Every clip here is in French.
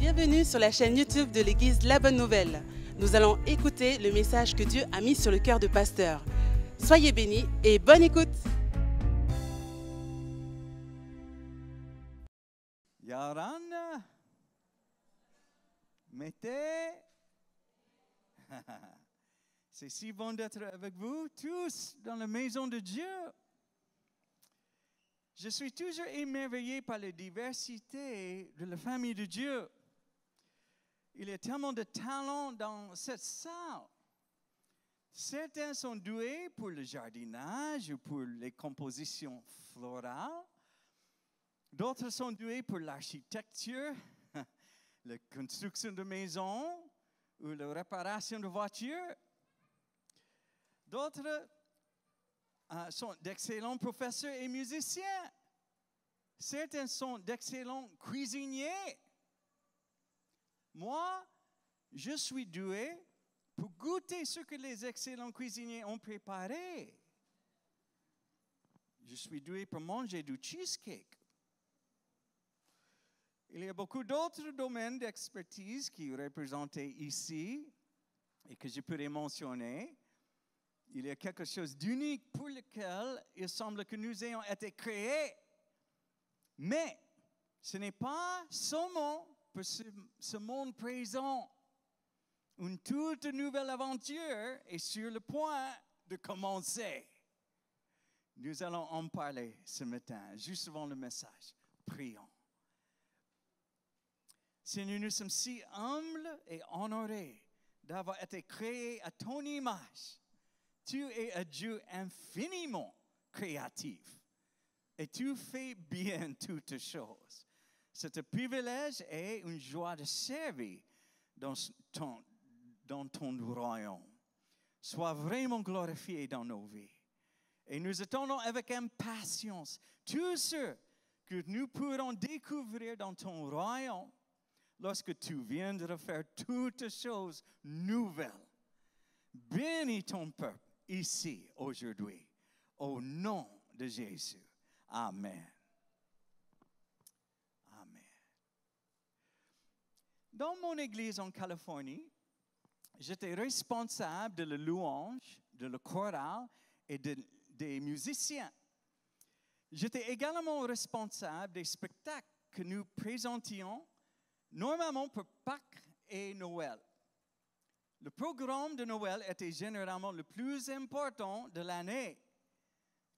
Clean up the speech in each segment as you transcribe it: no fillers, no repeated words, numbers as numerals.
Bienvenue sur la chaîne YouTube de l'église La Bonne Nouvelle. Nous allons écouter le message que Dieu a mis sur le cœur de pasteur. Soyez bénis et bonne écoute. Yaran, mettez. C'est si bon d'être avec vous tous dans la maison de Dieu. Je suis toujours émerveillé par la diversité de la famille de Dieu. Il y a tellement de talents dans cette salle. Certains sont doués pour le jardinage ou pour les compositions florales. D'autres sont doués pour l'architecture, la construction de maisons ou la réparation de voitures. D'autres sont d'excellents professeurs et musiciens. Certains sont d'excellents cuisiniers. Moi, je suis doué pour goûter ce que les excellents cuisiniers ont préparé. Je suis doué pour manger du cheesecake. Il y a beaucoup d'autres domaines d'expertise qui sont représentés ici et que je pourrais mentionner. Il y a quelque chose d'unique pour lequel il semble que nous ayons été créés. Mais ce n'est pas seulement pour ce monde présent. Une toute nouvelle aventure est sur le point de commencer. Nous allons en parler ce matin, juste avant le message. Prions. Seigneur, nous sommes si humbles et honorés d'avoir été créés à ton image. Tu es un Dieu infiniment créatif et tu fais bien toutes choses. C'est un privilège et une joie de servir dans ton royaume. Sois vraiment glorifié dans nos vies. Et nous attendons avec impatience tout ce que nous pourrons découvrir dans ton royaume lorsque tu viendras faire toutes choses nouvelles. Bénis ton peuple ici aujourd'hui, au nom de Jésus. Amen. Amen. Dans mon église en Californie, j'étais responsable de la louange, de la chorale et des musiciens. J'étais également responsable des spectacles que nous présentions normalement pour Pâques et Noël. Le programme de Noël était généralement le plus important de l'année,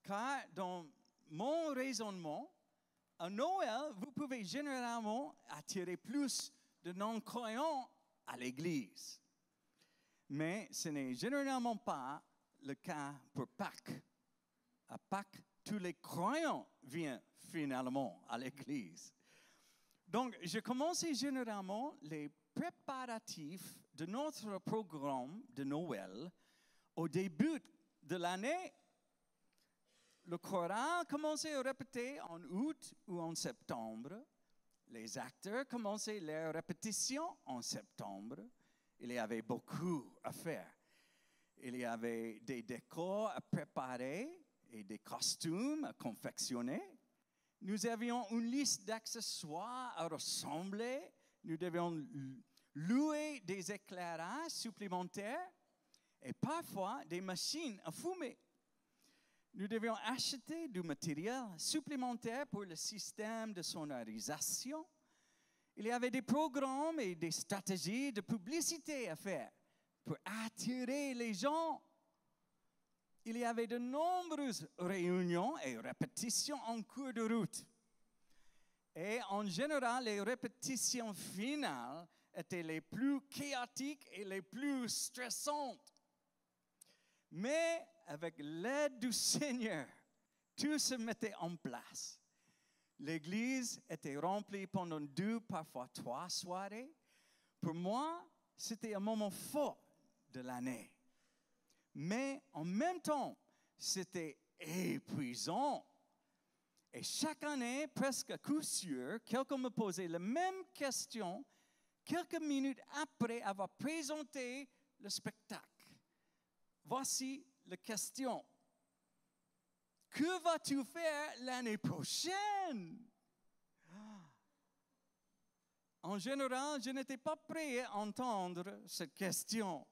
car dans mon raisonnement, à Noël, vous pouvez généralement attirer plus de non-croyants à l'église. Mais ce n'est généralement pas le cas pour Pâques. À Pâques, tous les croyants viennent finalement à l'église. Donc, je commençais généralement les préparatifs de notre programme de Noël au début de l'année. Le choral commençait à répéter en août ou en septembre. Les acteurs commençaient leurs répétitions en septembre. Il y avait beaucoup à faire. Il y avait des décors à préparer et des costumes à confectionner. Nous avions une liste d'accessoires à rassembler. Nous devions louer des éclairages supplémentaires et parfois des machines à fumer. Nous devions acheter du matériel supplémentaire pour le système de sonorisation. Il y avait des programmes et des stratégies de publicité à faire pour attirer les gens. Il y avait de nombreuses réunions et répétitions en cours de route. Et en général, les répétitions finales étaient les plus chaotiques et les plus stressantes. Mais avec l'aide du Seigneur, tout se mettait en place. L'église était remplie pendant 2, parfois 3 soirées. Pour moi, c'était un moment fort de l'année. Mais en même temps, c'était épuisant. Et chaque année, presque à coup sûr, quelqu'un me posait la même question quelques minutes après avoir présenté le spectacle. Voici la question. Que vas-tu faire l'année prochaine? En En général, je n'étais pas prêt à entendre cette question.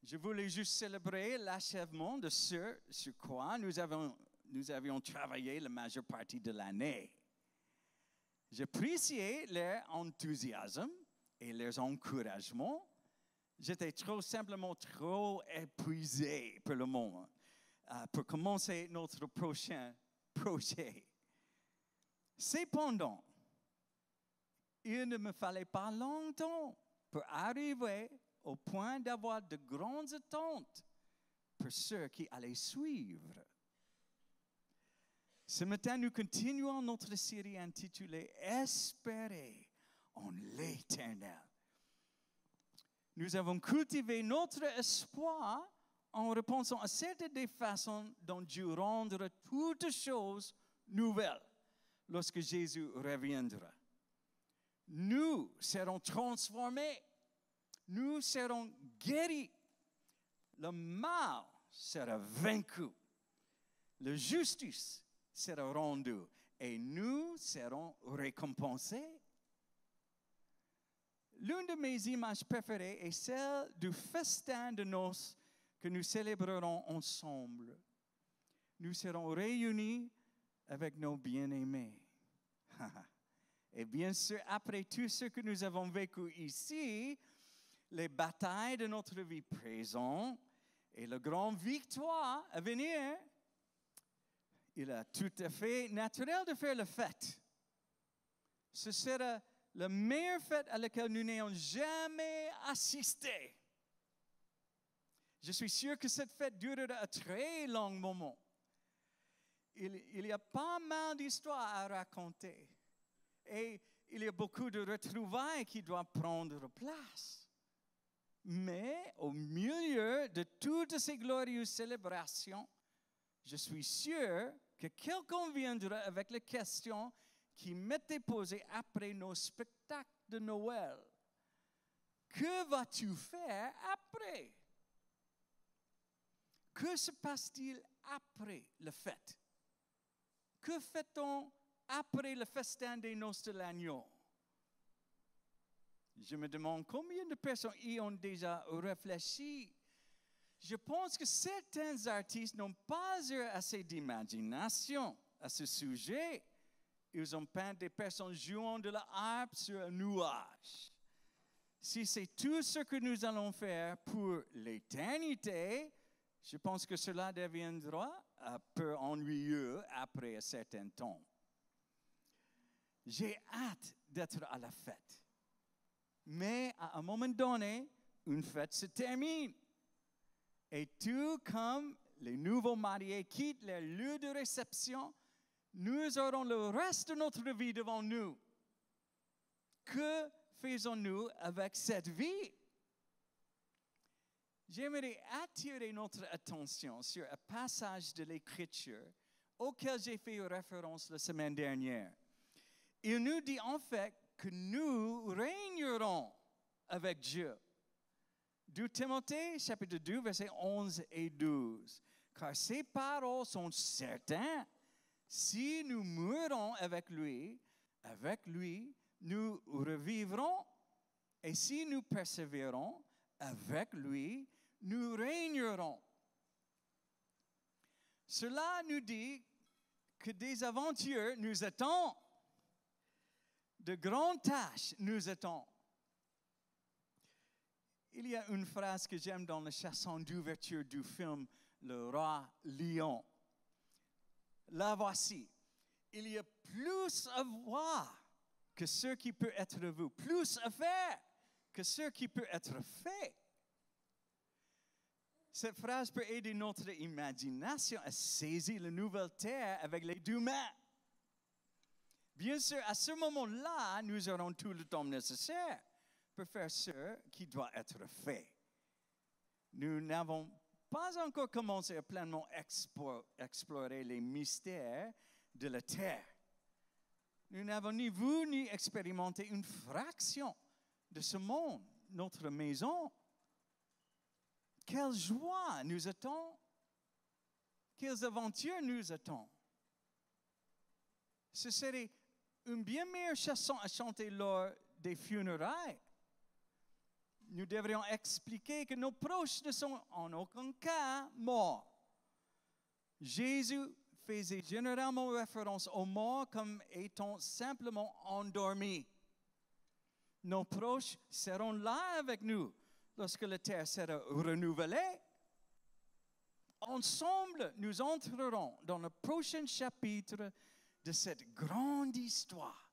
Je voulais juste célébrer l'achèvement de ce sur quoi nous avions travaillé la majeure partie de l'année. J'appréciais leur enthousiasme et leurs encouragements. J'étais simplement trop épuisé pour le moment, pour commencer notre prochain projet. Cependant, il ne me fallait pas longtemps pour arriver au point d'avoir de grandes attentes pour ceux qui allaient suivre. Ce matin, nous continuons notre série intitulée « Espérer en l'Éternel ». Nous avons cultivé notre espoir en repensant à certaines des façons dont Dieu rendra toutes choses nouvelles lorsque Jésus reviendra. Nous serons transformés, nous serons guéris, le mal sera vaincu, la justice sera rendue et nous serons récompensés. L'une de mes images préférées est celle du festin de noces que nous célébrerons ensemble. Nous serons réunis avec nos bien-aimés. Et bien sûr, après tout ce que nous avons vécu ici, les batailles de notre vie présente et la grande victoire à venir, il est tout à fait naturel de faire la fête. Ce sera la meilleure fête à laquelle nous n'ayons jamais assisté. Je suis sûr que cette fête durera un très long moment. Il y a pas mal d'histoires à raconter. Et il y a beaucoup de retrouvailles qui doivent prendre place. Mais au milieu de toutes ces glorieuses célébrations, je suis sûr que quelqu'un viendra avec la question qui m'était posée après nos spectacles de Noël. Que vas-tu faire après? Que se passe-t-il après la fête? Que fait-on après le festin des noces de l'agneau? Je me demande combien de personnes y ont déjà réfléchi. Je pense que certains artistes n'ont pas eu assez d'imagination à ce sujet. Ils ont peint des personnes jouant de la harpe sur un nuage. Si c'est tout ce que nous allons faire pour l'éternité, je pense que cela deviendra un peu ennuyeux après un certain temps. J'ai hâte d'être à la fête. Mais à un moment donné, une fête se termine. Et tout comme les nouveaux mariés quittent leur lieu de réception, nous aurons le reste de notre vie devant nous. Que faisons-nous avec cette vie? J'aimerais attirer notre attention sur un passage de l'Écriture auquel j'ai fait référence la semaine dernière. Il nous dit en fait que nous régnerons avec Dieu. 2 Timothée, chapitre 2, versets 11 et 12. Car ces paroles sont certaines. Si nous mourons avec lui, nous revivrons. Et si nous persévérons avec lui, nous régnerons. Cela nous dit que des aventures nous attendent. De grandes tâches nous attendent. Il y a une phrase que j'aime dans la chanson d'ouverture du film Le Roi Lion. La voici. Il y a plus à voir que ce qui peut être vu, plus à faire que ce qui peut être fait. Cette phrase peut aider notre imagination à saisir la nouvelle terre avec les deux mains. Bien sûr, à ce moment-là, nous aurons tout le temps nécessaire pour faire ce qui doit être fait. Nous n'avons pas encore commencé à pleinement explorer les mystères de la terre. Nous n'avons ni vu ni expérimenté une fraction de ce monde, notre maison. Quelle joie nous attend! Quelles aventures nous attendent! Ce serait une bien meilleure chanson à chanter lors des funérailles, nous devrions expliquer que nos proches ne sont en aucun cas morts. Jésus faisait généralement référence aux morts comme étant simplement endormis. Nos proches seront là avec nous lorsque la terre sera renouvelée. Ensemble, nous entrerons dans le prochain chapitre de cette grande histoire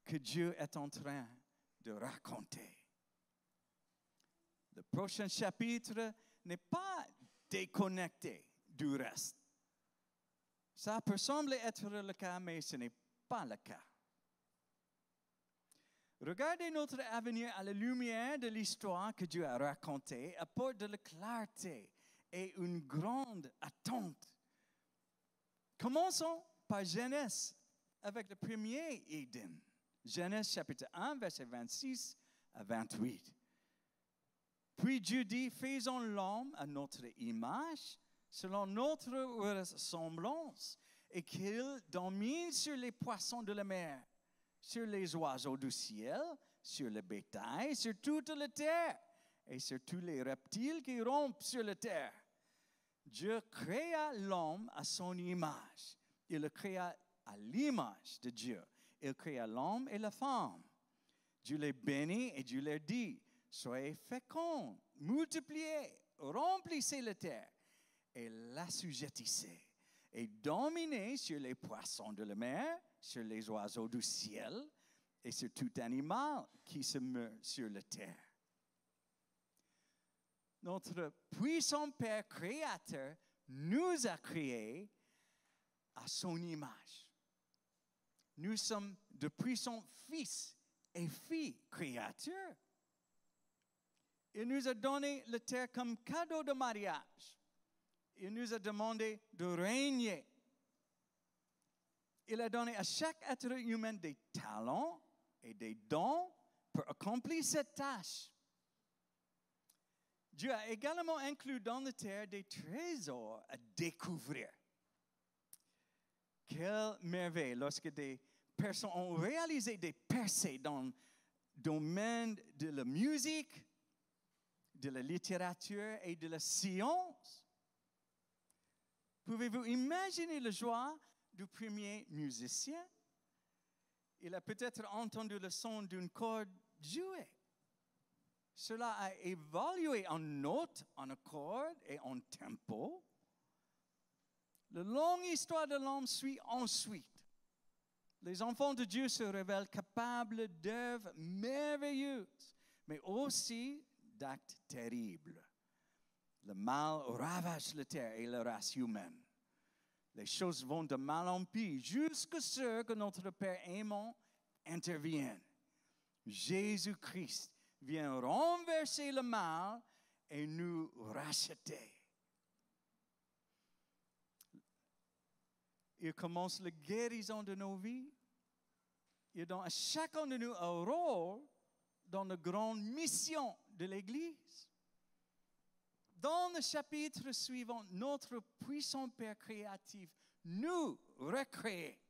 que Dieu est en train de raconter. Le prochain chapitre n'est pas déconnecté du reste. Ça peut sembler être le cas, mais ce n'est pas le cas. Regardez notre avenir à la lumière de l'histoire que Dieu a racontée, apporte de la clarté et une grande attente. Commençons par Genèse avec le premier Éden. Genèse chapitre 1, versets 26 à 28. Puis Dieu dit, faisons l'homme à notre image, selon notre ressemblance, et qu'il domine sur les poissons de la mer, sur les oiseaux du ciel, sur le bétail, sur toute la terre, et sur tous les reptiles qui rampent sur la terre. Dieu créa l'homme à son image. Il le créa à l'image de Dieu. Il créa l'homme et la femme. Dieu les bénit et Dieu leur dit, soyez féconds, multipliez, remplissez la terre et l'assujettissez et dominez sur les poissons de la mer, sur les oiseaux du ciel et sur tout animal qui se meurt sur la terre. Notre puissant Père créateur nous a créés à son image. Nous sommes de puissants fils et filles créatures. Il nous a donné la terre comme cadeau de mariage. Il nous a demandé de régner. Il a donné à chaque être humain des talents et des dons pour accomplir cette tâche. Dieu a également inclus dans la terre des trésors à découvrir. Quelle merveille lorsque des personnes ont réalisé des percées dans le domaine de la musique, de la littérature et de la science. Pouvez-vous imaginer la joie du premier musicien? Il a peut-être entendu le son d'une corde jouée. Cela a évolué en notes, en accords et en tempo. La longue histoire de l'homme suit ensuite. Les enfants de Dieu se révèlent capables d'œuvres merveilleuses, mais aussi d'actes terribles. Le mal ravage la terre et la race humaine. Les choses vont de mal en pis jusqu'à ce que notre Père aimant intervienne. Jésus-Christ vient renverser le mal et nous racheter. Il commence la guérison de nos vies. Il donne à chacun de nous un rôle dans la grande mission de l'Église. Dans le chapitre suivant, notre puissant Père créatif nous recrée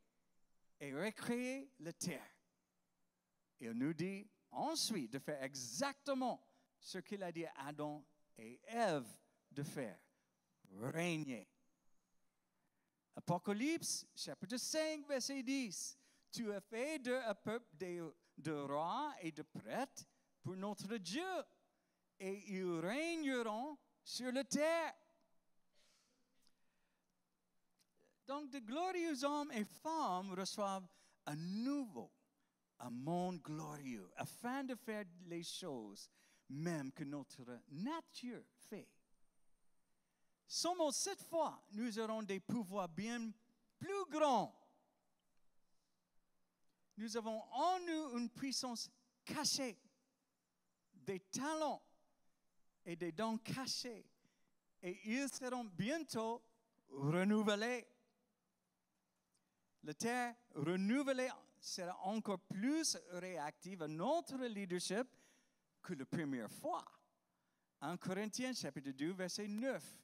et recrée la terre. Il nous dit ensuite de faire exactement ce qu'il a dit à Adam et Ève de faire, régner. Apocalypse, chapitre 5, verset 10. Tu as fait d'eux un peuple de rois et de prêtres pour notre Dieu, et ils régneront sur la terre. Donc, de glorieux hommes et femmes reçoivent un monde glorieux, afin de faire les choses même que notre nature fait. Seulement cette fois, nous aurons des pouvoirs bien plus grands. Nous avons en nous une puissance cachée, des talents et des dons cachés, et ils seront bientôt renouvelés. La terre renouvelée sera encore plus réactive à notre leadership que la première fois. En Corinthiens, chapitre 2, verset 9.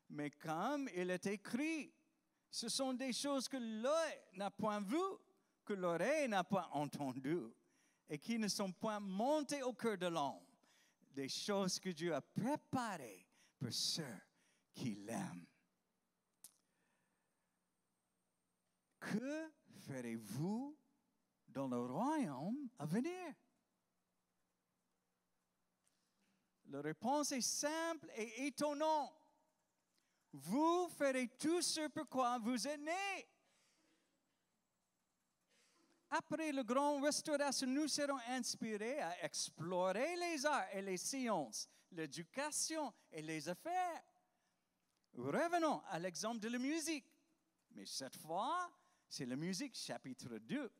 Mais comme il est écrit, ce sont des choses que l'œil n'a point vues, que l'oreille n'a point entendues, et qui ne sont point montées au cœur de l'homme, des choses que Dieu a préparées pour ceux qui l'aiment. Que ferez-vous dans le royaume à venir? La réponse est simple et étonnante. Vous ferez tout ce pour quoi vous êtes nés. Après la grande restauration, nous serons inspirés à explorer les arts et les sciences, l'éducation et les affaires. Revenons à l'exemple de la musique. Mais cette fois, c'est la musique, chapitre 2.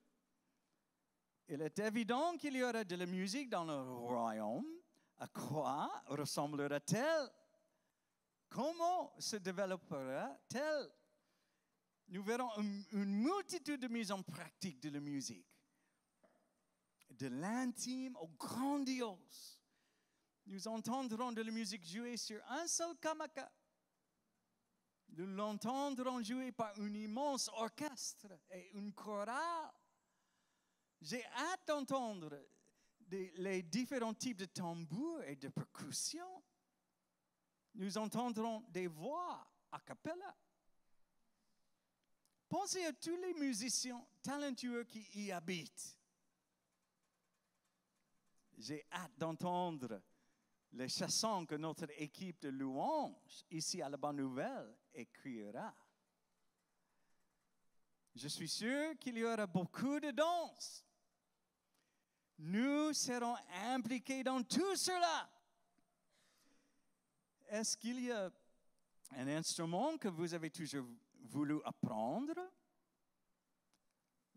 Il est évident qu'il y aura de la musique dans le royaume. À quoi ressemblera-t-elle? Comment se développera-t-elle? Nous verrons une multitude de mises en pratique de la musique. De l'intime au grandiose. Nous entendrons de la musique jouée sur un seul kamaka. Nous l'entendrons jouer par un immense orchestre et une chorale. J'ai hâte d'entendre les différents types de tambours et de percussions. Nous entendrons des voix a cappella. Pensez à tous les musiciens talentueux qui y habitent. J'ai hâte d'entendre les chansons que notre équipe de louanges ici à la Bonne Nouvelle écrira. Je suis sûr qu'il y aura beaucoup de danse. Nous serons impliqués dans tout cela. Est-ce qu'il y a un instrument que vous avez toujours voulu apprendre?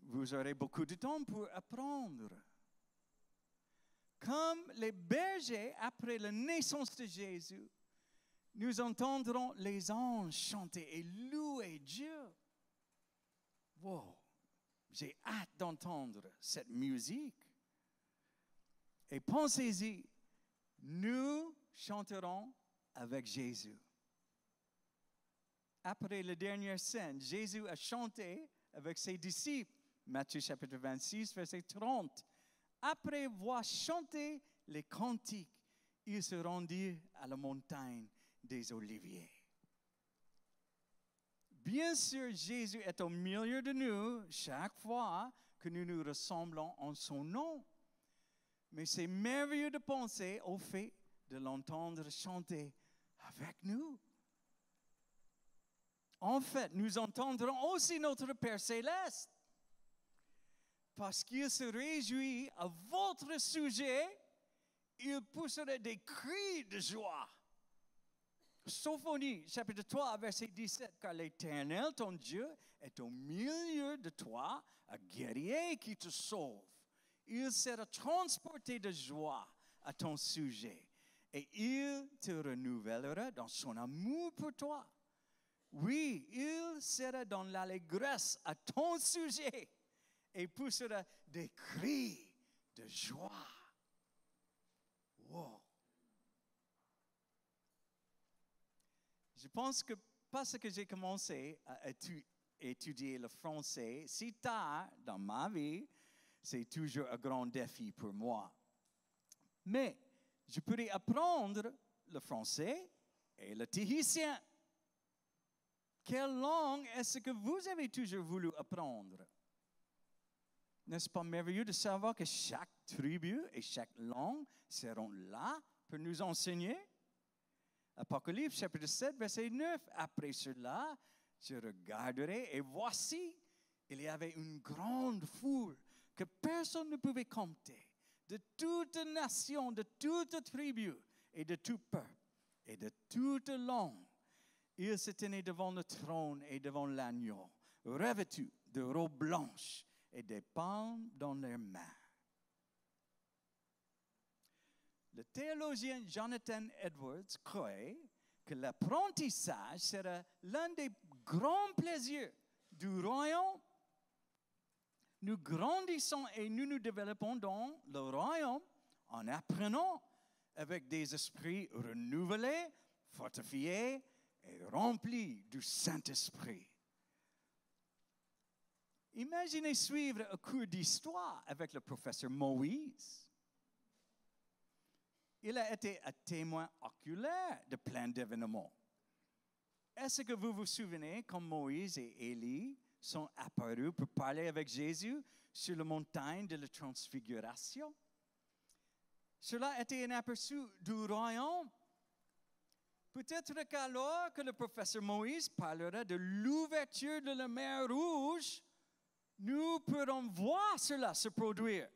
Vous aurez beaucoup de temps pour apprendre. Comme les bergers après la naissance de Jésus, nous entendrons les anges chanter et louer Dieu. Wow, j'ai hâte d'entendre cette musique. Et pensez-y, nous chanterons avec Jésus. Après la dernière scène, Jésus a chanté avec ses disciples. Matthieu chapitre 26, verset 30. Après avoir chanté les cantiques, ils se rendirent à la montagne des Oliviers. Bien sûr, Jésus est au milieu de nous chaque fois que nous nous ressemblons en son nom. Mais c'est merveilleux de penser au fait de l'entendre chanter avec nous. En fait, nous entendrons aussi notre Père Céleste. Parce qu'il se réjouit à votre sujet, il pousserait des cris de joie. Sophonie, chapitre 3, verset 17. Car l'Éternel, ton Dieu, est au milieu de toi, un guerrier qui te sauve. Il sera transporté de joie à ton sujet et il te renouvellera dans son amour pour toi. Oui, il sera dans l'allégresse à ton sujet et poussera des cris de joie. Wow. Je pense que parce que j'ai commencé à étudier le français si tard dans ma vie, c'est toujours un grand défi pour moi. Mais je pourrais apprendre le français et le tahitien. Quelle langue est-ce que vous avez toujours voulu apprendre? N'est-ce pas merveilleux de savoir que chaque tribu et chaque langue seront là pour nous enseigner? Apocalypse chapitre 7, verset 9. Après cela, je regarderai et voici, il y avait une grande foule que personne ne pouvait compter, de toute nation, de toute tribu et de tout peuple et de toute langue. Ils se tenaient devant le trône et devant l'agneau, revêtus de robes blanches et des palmes dans leurs mains. Le théologien Jonathan Edwards croit que l'apprentissage sera l'un des grands plaisirs du royaume. Nous grandissons et nous nous développons dans le royaume en apprenant avec des esprits renouvelés, fortifiés et remplis du Saint-Esprit. Imaginez suivre un cours d'histoire avec le professeur Moïse. Il a été un témoin oculaire de plein d'événements. Est-ce que vous vous souvenez quand Moïse et Élie sont apparus pour parler avec Jésus sur la montagne de la transfiguration? Cela était un aperçu du royaume. Peut-être qu'alors que le professeur Moïse parlera de l'ouverture de la mer Rouge, nous pourrons voir cela se produire.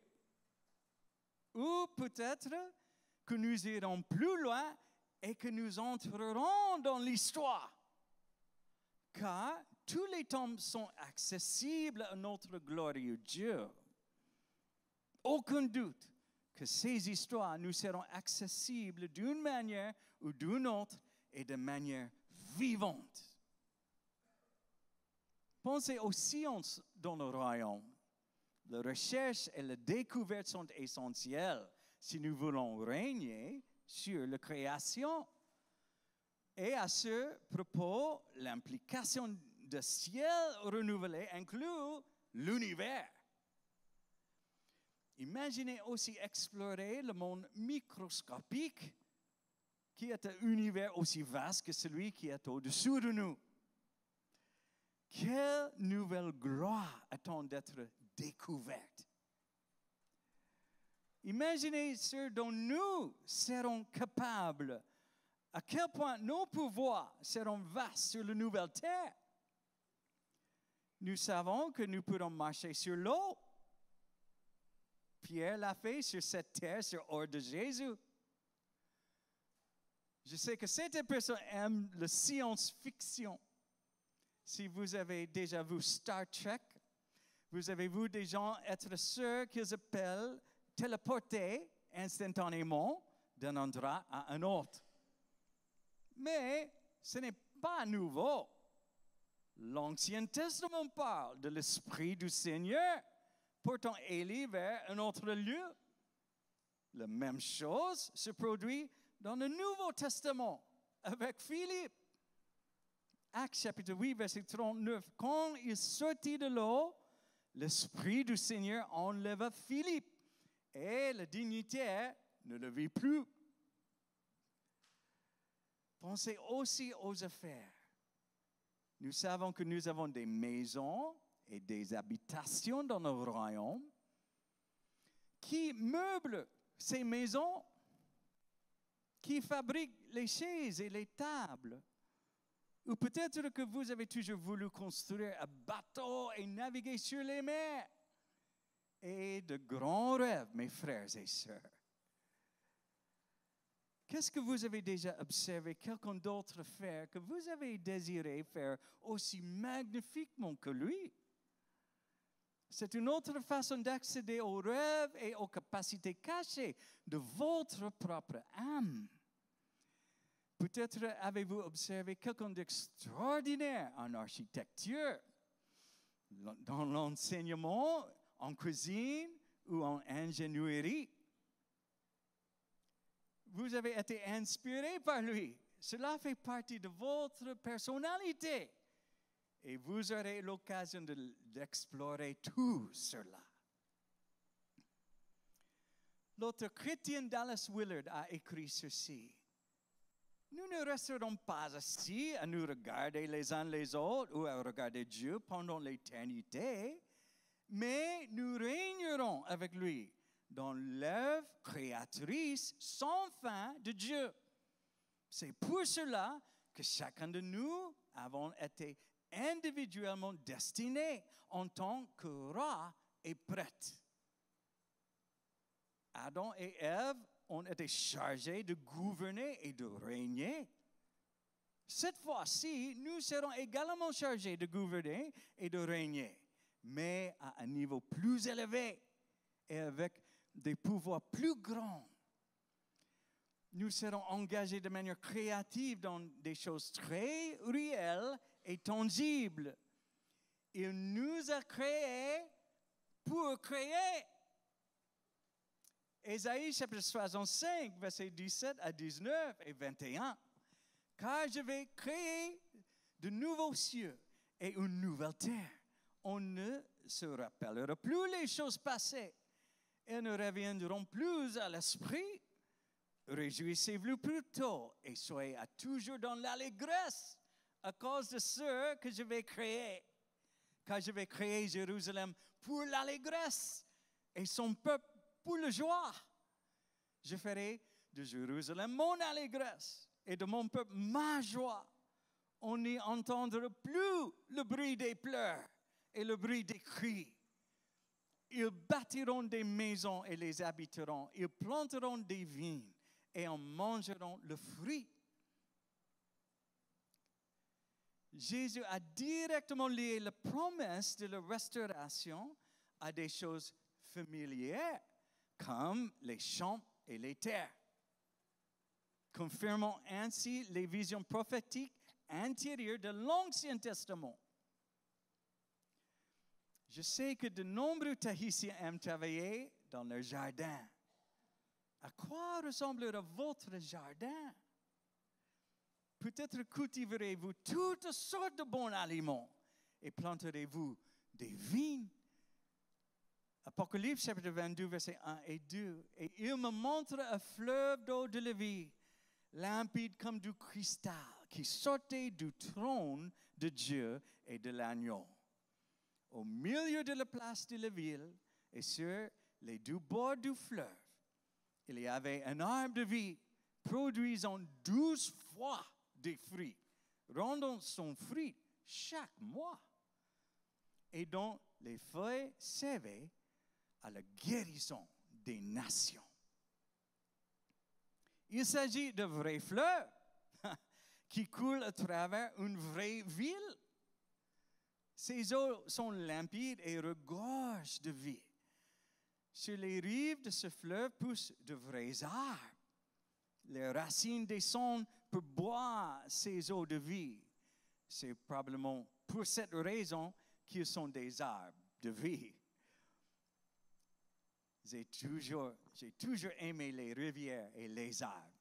Ou peut-être que nous irons plus loin et que nous entrerons dans l'histoire. Car tous les temps sont accessibles à notre glorieux Dieu. Aucun doute que ces histoires nous seront accessibles d'une manière ou d'une autre et de manière vivante. Pensez aux sciences dans le royaume. La recherche et la découverte sont essentielles si nous voulons régner sur la création. Et à ce propos, l'implication de ciel renouvelé inclut l'univers. Imaginez aussi explorer le monde microscopique qui est un univers aussi vaste que celui qui est au-dessous de nous. Quelle nouvelle gloire attend d'être découverte. Imaginez ce dont nous serons capables, à quel point nos pouvoirs seront vastes sur la nouvelle terre. Nous savons que nous pourrons marcher sur l'eau. Pierre l'a fait sur cette terre, sur ordre de Jésus. Je sais que certaines personnes aiment la science-fiction. Si vous avez déjà vu Star Trek, vous avez vu des gens être sûrs qu'ils appellent téléporter instantanément d'un endroit à un autre. Mais ce n'est pas nouveau. L'Ancien Testament parle de l'Esprit du Seigneur portant Élie vers un autre lieu. La même chose se produit dans le Nouveau Testament avec Philippe. Actes chapitre 8, verset 39. Quand il sortit de l'eau, l'Esprit du Seigneur enleva Philippe et le dignitaire ne le vit plus. Pensez aussi aux affaires. Nous savons que nous avons des maisons et des habitations dans notre royaume. Qui meuble ces maisons? Qui fabrique les chaises et les tables? Ou peut-être que vous avez toujours voulu construire un bateau et naviguer sur les mers. Et de grands rêves, mes frères et sœurs. Qu'est-ce que vous avez déjà observé quelqu'un d'autre faire que vous avez désiré faire aussi magnifiquement que lui? C'est une autre façon d'accéder aux rêves et aux capacités cachées de votre propre âme. Peut-être avez-vous observé quelqu'un d'extraordinaire en architecture, dans l'enseignement, en cuisine ou en ingénierie. Vous avez été inspiré par lui. Cela fait partie de votre personnalité. Et vous aurez l'occasion d'explorer tout cela. L'autre chrétien Dallas Willard a écrit ceci. Nous ne resterons pas assis à nous regarder les uns les autres ou à regarder Dieu pendant l'éternité, mais nous régnerons avec lui dans l'œuvre créatrice sans fin de Dieu. C'est pour cela que chacun de nous avons été individuellement destinés en tant que roi et prêtre. Adam et Ève ont été chargés de gouverner et de régner. Cette fois-ci, nous serons également chargés de gouverner et de régner, mais à un niveau plus élevé et avec des pouvoirs plus grands. Nous serons engagés de manière créative dans des choses très réelles et tangibles. Il nous a créés pour créer. Ésaïe chapitre 65, versets 17 à 19 et 21. Car je vais créer de nouveaux cieux et une nouvelle terre. On ne se rappellera plus les choses passées et ne reviendront plus à l'esprit. Réjouissez-vous plutôt et soyez à toujours dans l'allégresse à cause de ce que je vais créer. Car je vais créer Jérusalem pour l'allégresse et son peuple pour la joie. Je ferai de Jérusalem mon allégresse et de mon peuple ma joie. On n'y entendra plus le bruit des pleurs et le bruit des cris. Ils bâtiront des maisons et les habiteront. Ils planteront des vignes et en mangeront le fruit. Jésus a directement lié la promesse de la restauration à des choses familières, comme les champs et les terres, confirmant ainsi les visions prophétiques antérieures de l'Ancien Testament. Je sais que de nombreux Tahitiens aiment travailler dans leur jardin. À quoi ressemblera votre jardin? Peut-être cultiverez-vous toutes sortes de bons aliments et planterez-vous des vignes. Apocalypse chapitre 22, versets 1 et 2. Et il me montre un fleuve d'eau de la vie, limpide comme du cristal, qui sortait du trône de Dieu et de l'agneau. Au milieu de la place de la ville et sur les deux bords du fleuve, il y avait un arbre de vie produisant 12 fois des fruits, rendant son fruit chaque mois, et dont les feuilles servaient à la guérison des nations. Il s'agit de vrais fleuves qui coulent à travers une vraie ville. Ces eaux sont limpides et regorgent de vie. Sur les rives de ce fleuve poussent de vrais arbres. Les racines descendent pour boire ces eaux de vie. C'est probablement pour cette raison qu'ils sont des arbres de vie. J'ai toujours aimé les rivières et les arbres.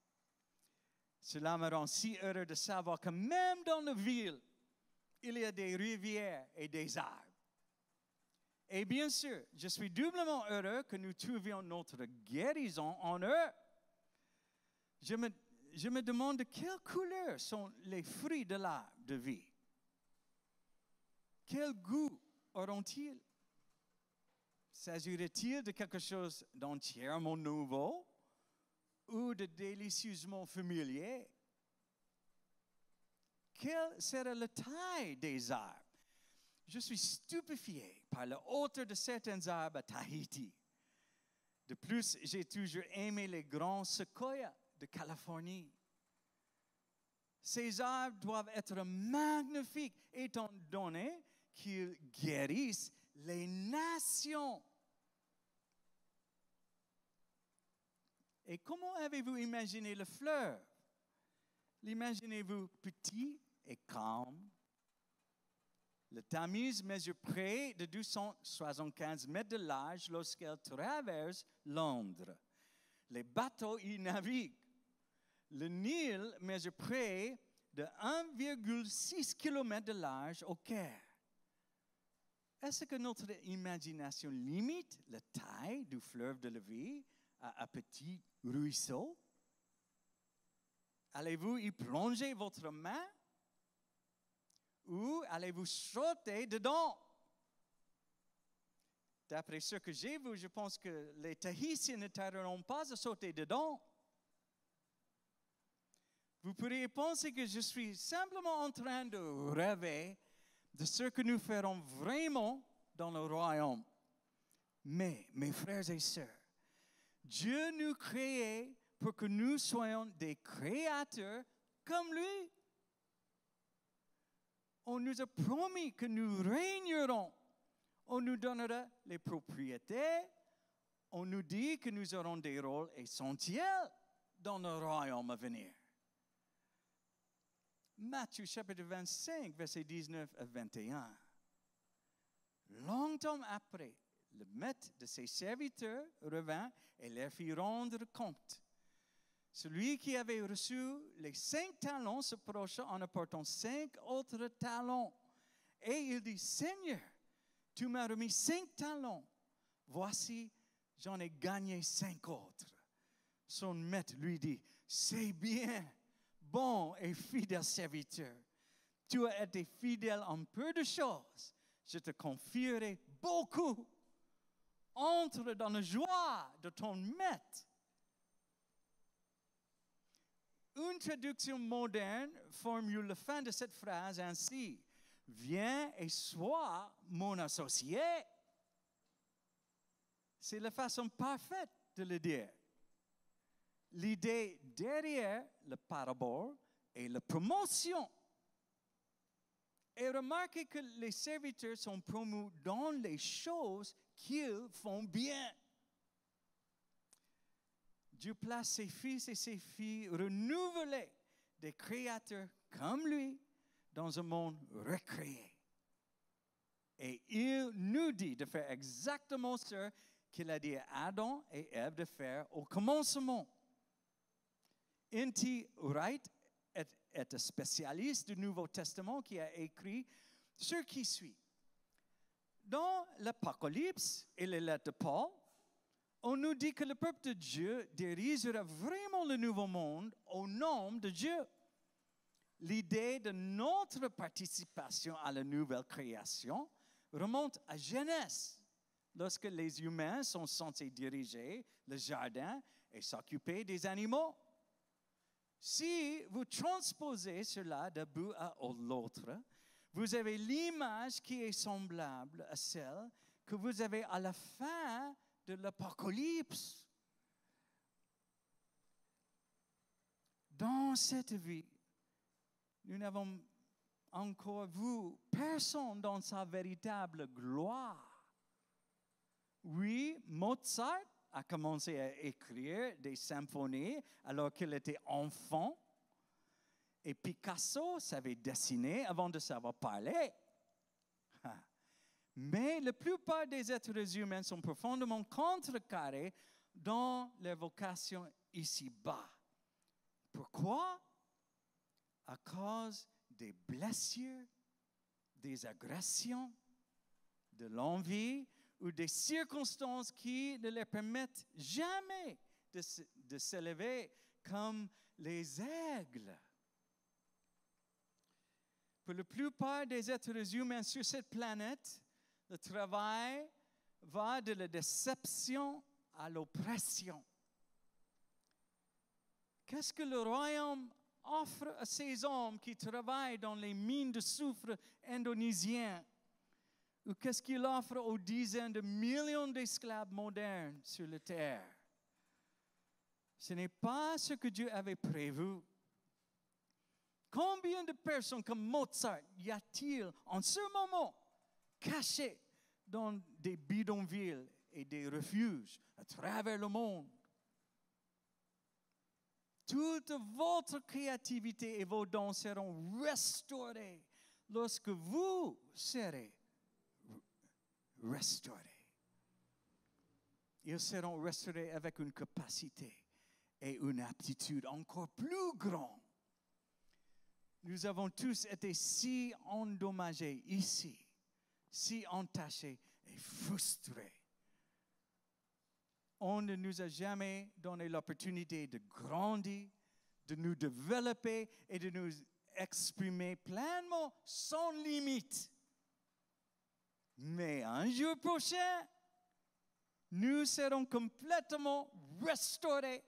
Cela me rend si heureux de savoir que même dans la ville, il y a des rivières et des arbres. Et bien sûr, je suis doublement heureux que nous trouvions notre guérison en eux. Je me demande de quelle couleur sont les fruits de l'arbre de vie. Quel goût auront-ils? S'agirait-il de quelque chose d'entièrement nouveau ou de délicieusement familier? Quelle sera la taille des arbres? Je suis stupéfié par la hauteur de certains arbres à Tahiti. De plus, j'ai toujours aimé les grands séquoias de Californie. Ces arbres doivent être magnifiques étant donné qu'ils guérissent les nations. Et comment avez-vous imaginé le fleuve? L'imaginez-vous petit et calme? Le Tamise mesure près de 275 mètres de large lorsqu'elle traverse Londres. Les bateaux y naviguent. Le Nil mesure près de 1,6 km de large au Caire. Est-ce que notre imagination limite la taille du fleuve de la vie à un petit ruisseau? Allez-vous y plonger votre main? Ou allez-vous sauter dedans? D'après ce que j'ai vu, je pense que les Tahitiens ne tarderont pas à sauter dedans. Vous pourriez penser que je suis simplement en train de rêver de ce que nous ferons vraiment dans le royaume. Mais, mes frères et sœurs, Dieu nous créait pour que nous soyons des créateurs comme lui. On nous a promis que nous régnerons. On nous donnera les propriétés. On nous dit que nous aurons des rôles essentiels dans le royaume à venir. Matthieu chapitre 25, versets 19 à 21. Longtemps après, le maître de ses serviteurs revint et leur fit rendre compte. Celui qui avait reçu les 5 talents s'approcha en apportant 5 autres talents. Et il dit, Seigneur, tu m'as remis 5 talents. Voici, j'en ai gagné 5 autres. Son maître lui dit, c'est bien, bon et fidèle serviteur. Tu as été fidèle en peu de choses. Je te confierai beaucoup. Entre dans la joie de ton maître. Une traduction moderne formule la fin de cette phrase ainsi. Viens et sois mon associé. C'est la façon parfaite de le dire. L'idée derrière la parabole est la promotion. Et remarquez que les serviteurs sont promus dans les choses qu'ils font bien. Dieu place ses fils et ses filles renouvelés, des créateurs comme lui, dans un monde recréé. Et il nous dit de faire exactement ce qu'il a dit à Adam et Ève de faire au commencement. N.T. Wright est un spécialiste du Nouveau Testament qui a écrit ce qui suit. Dans l'Apocalypse et les lettres de Paul, on nous dit que le peuple de Dieu dirigera vraiment le nouveau monde au nom de Dieu. L'idée de notre participation à la nouvelle création remonte à Genèse, lorsque les humains sont censés diriger le jardin et s'occuper des animaux. Si vous transposez cela d'un bout à l'autre, vous avez l'image qui est semblable à celle que vous avez à la fin de l'Apocalypse. Dans cette vie, nous n'avons encore vu personne dans sa véritable gloire. Oui, Mozart a commencé à écrire des symphonies alors qu'il était enfant. Et Picasso savait dessiner avant de savoir parler. Mais la plupart des êtres humains sont profondément contrecarrés dans leur vocation ici-bas. Pourquoi? À cause des blessures, des agressions, de l'envie ou des circonstances qui ne leur permettent jamais de s'élever comme les aigles. Pour la plupart des êtres humains sur cette planète, le travail va de la déception à l'oppression. Qu'est-ce que le royaume offre à ces hommes qui travaillent dans les mines de soufre indonésiennes? Ou qu'est-ce qu'il offre aux dizaines de millions d'esclaves modernes sur la terre? Ce n'est pas ce que Dieu avait prévu. Combien de personnes comme Mozart y a-t-il en ce moment cachées dans des bidonvilles et des refuges à travers le monde? Toute votre créativité et vos dons seront restaurés lorsque vous serez restaurés. Ils seront restaurés avec une capacité et une aptitude encore plus grandes. Nous avons tous été si endommagés ici, si entachés et frustrés. On ne nous a jamais donné l'opportunité de grandir, de nous développer et de nous exprimer pleinement sans limite. Mais un jour prochain, nous serons complètement restaurés.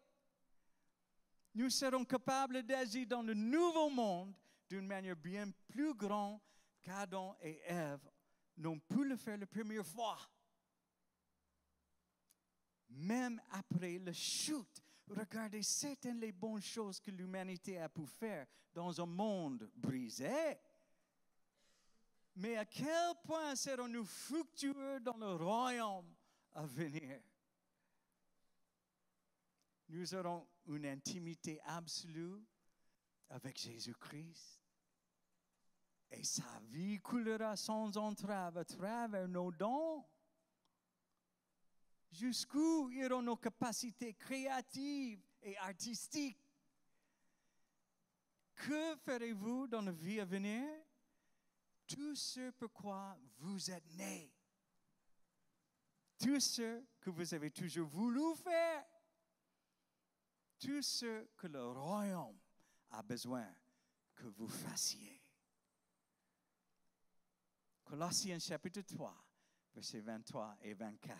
Nous serons capables d'agir dans le nouveau monde d'une manière bien plus grande qu'Adam et Ève n'ont pu le faire la première fois. Même après la chute, regardez certaines des bonnes choses que l'humanité a pu faire dans un monde brisé. Mais à quel point serons-nous fructueux dans le royaume à venir? Nous aurons une intimité absolue avec Jésus-Christ. Et sa vie coulera sans entrave à travers nos dons. Jusqu'où iront nos capacités créatives et artistiques? Que ferez-vous dans la vie à venir? Tout ce pourquoi vous êtes nés. tout ce que vous avez toujours voulu faire, tout ce que le royaume a besoin que vous fassiez. Colossiens chapitre 3, versets 23 et 24.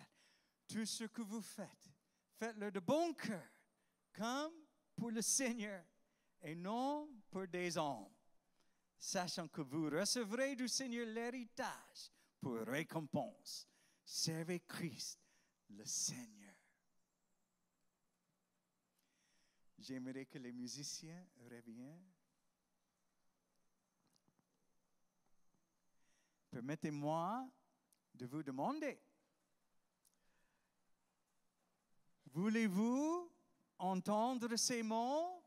Tout ce que vous faites, faites-le de bon cœur, comme pour le Seigneur et non pour des hommes, sachant que vous recevrez du Seigneur l'héritage pour récompense. Servez Christ, le Seigneur. J'aimerais que les musiciens reviennent. Permettez-moi de vous demander, voulez-vous entendre ces mots?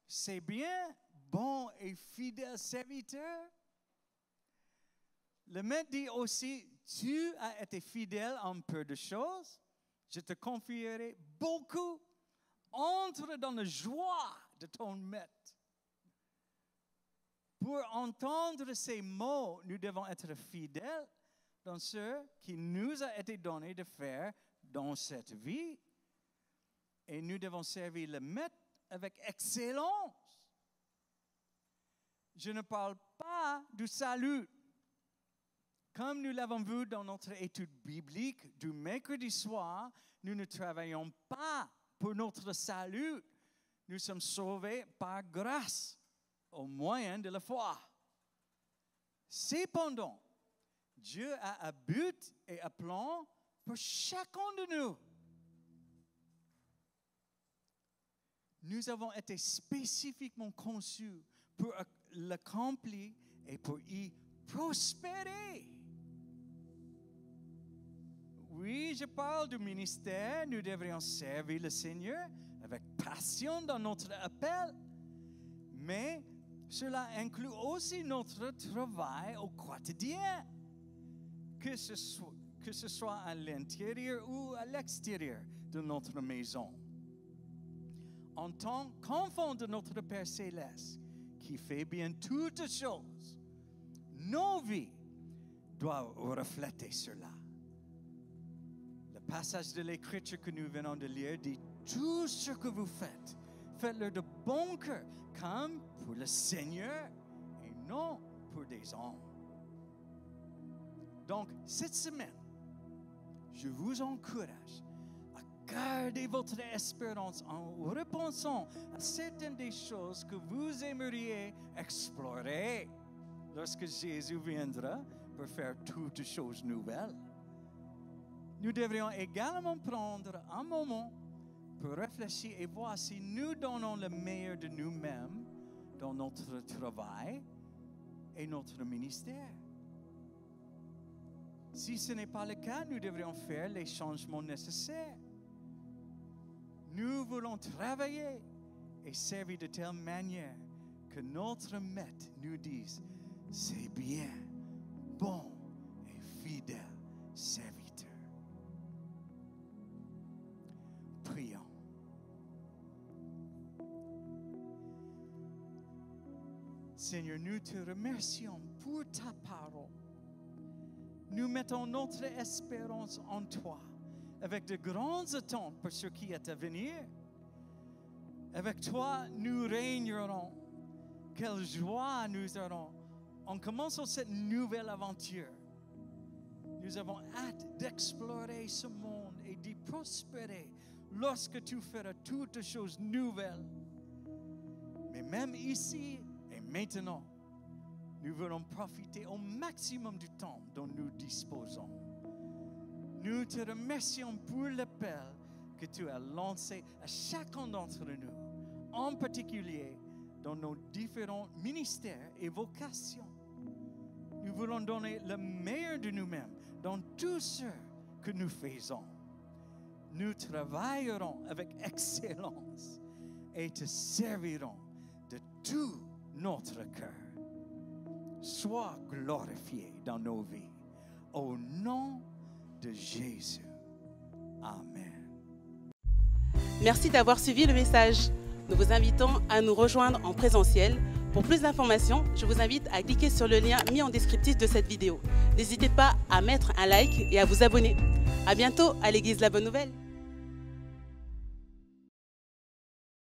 C'est bien, bon et fidèle serviteur. Le maître dit aussi, tu as été fidèle en peu de choses, je te confierai beaucoup. Entre dans la joie de ton maître. Pour entendre ces mots, nous devons être fidèles dans ce qui nous a été donné de faire dans cette vie. Et nous devons servir le maître avec excellence. Je ne parle pas du salut. Comme nous l'avons vu dans notre étude biblique du mercredi soir, nous ne travaillons pas pour notre salut. Nous sommes sauvés par grâce, au moyen de la foi. Cependant, Dieu a un but et un plan pour chacun de nous. Nous avons été spécifiquement conçus pour l'accomplir et pour y prospérer. Oui, je parle du ministère. Nous devrions servir le Seigneur avec passion dans notre appel. Mais cela inclut aussi notre travail au quotidien, que ce soit à l'intérieur ou à l'extérieur de notre maison. En tant qu'enfant de notre Père Céleste, qui fait bien toutes choses, nos vies doivent refléter cela. Le passage de l'Écriture que nous venons de lire dit « Tout ce que vous faites, faites-le de bon cœur, comme pour le Seigneur et non pour des hommes. » Donc, cette semaine, je vous encourage à garder votre espérance en repensant à certaines des choses que vous aimeriez explorer lorsque Jésus viendra pour faire toutes choses nouvelles. Nous devrions également prendre un moment pour réfléchir et voir si nous donnons le meilleur de nous-mêmes dans notre travail et notre ministère. Si ce n'est pas le cas, nous devrions faire les changements nécessaires. Nous voulons travailler et servir de telle manière que notre maître nous dise « C'est bien, bon et fidèle serviteur. » Prions. Seigneur, nous te remercions pour ta parole. Nous mettons notre espérance en toi, avec de grandes attentes pour ce qui est à venir. Avec toi, nous régnerons. Quelle joie nous aurons en commençant cette nouvelle aventure. Nous avons hâte d'explorer ce monde et d'y prospérer lorsque tu feras toutes choses nouvelles. Mais même ici et maintenant, nous voulons profiter au maximum du temps dont nous disposons. Nous te remercions pour l'appel que tu as lancé à chacun d'entre nous, en particulier dans nos différents ministères et vocations. Nous voulons donner le meilleur de nous-mêmes dans tout ce que nous faisons. Nous travaillerons avec excellence et te servirons de tout notre cœur. Sois glorifié dans nos vies. Au nom de Jésus. Amen. Merci d'avoir suivi le message. Nous vous invitons à nous rejoindre en présentiel Pour plus d'informations, je vous invite à cliquer sur le lien mis en descriptif de cette vidéo. N'hésitez pas à mettre un like et à vous abonner. À bientôt à l'Église La Bonne Nouvelle.